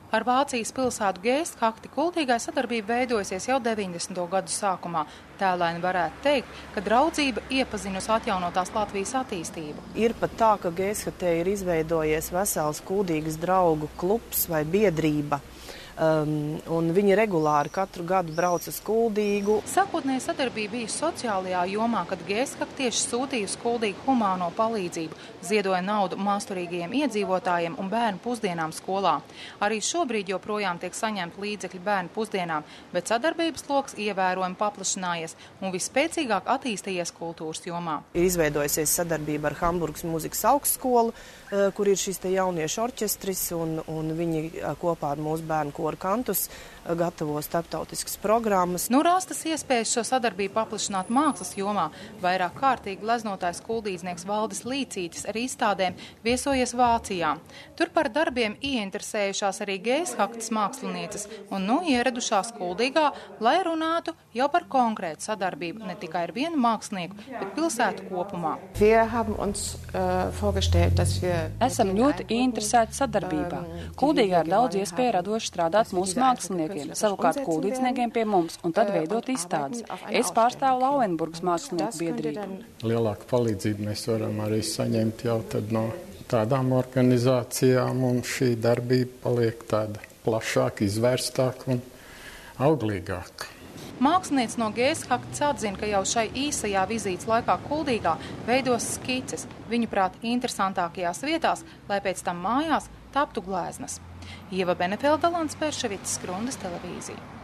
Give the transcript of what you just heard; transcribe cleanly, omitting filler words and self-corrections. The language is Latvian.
Ar Vācijas pilsētu Geesthakti kuldīgai sadarbība veidojusies jau 90. gadu sākumā. Tēlaini varētu teikt, ka draudzība iepazinusi atjaunotās Latvijas attīstību. Ir pat tā, ka Geesthaktē ir izveidojies vesels kuldīgas draugu klubs vai biedrība. Un viņi regulāri katru gadu brauc uz Kuldīgu. Sākotnēji sadarbība bija sociālajā jomā, kad Geesthaktieši sūtīja uz Kuldīgu humāno palīdzību, ziedoja naudu māsturīgajiem iedzīvotājiem un bērnu pusdienām skolā. Arī šobrīd joprojām tiek saņemti līdzekļi bērnu pusdienām, bet sadarbības loks ievērojami paplašinājies un vispēcīgāk attīstījies kultūras jomā. Ir izveidojusies sadarbība ar Hamburgas mūzikas augstskolu, kur ir šis te jauniešu orķestris, un viņi kopā ar mūsu bērnu koru kantus gatavo starptautiskas programmas. Rastas iespējas šo sadarbību paplašināt mākslas jomā. Vairāk kārtīgi gleznotājs kuldīdznieks Valdis Līcītis ar izstādēm viesojies Vācijā. Tur par darbiem ieinteresējušās arī Geesthaktes mākslinieces un ieradušās Kuldīgā, lai runātu jau par konkrētu sadarbību ne tikai ar vienu mākslinieku, bet pilsētu kopumā. Esam ļoti interesēti sadarbībā. Kuldīgā ir daudz iespēju radoši strādāt mūsu māksliniekiem, savukārt kuldīdzniekiem pie mums, un tad veidot izstādes. Es pārstāvu Lauenburgas mākslinieku biedrību. Lielāku palīdzību mēs varam arī saņemt jau tad no tādām organizācijām, un šī darbība paliek tāda plašāka, izvērstāka un auglīgāka. Mākslinieks no Geesthaktes atzina, ka jau šai īsajā vizītes laikā Kuldīgā veidos skices, viņuprāt, interesantākajās vietās, lai pēc tam mājās taptu gleznas. Ieva Benefelda, Lands Perševics, Skrundas televīzija.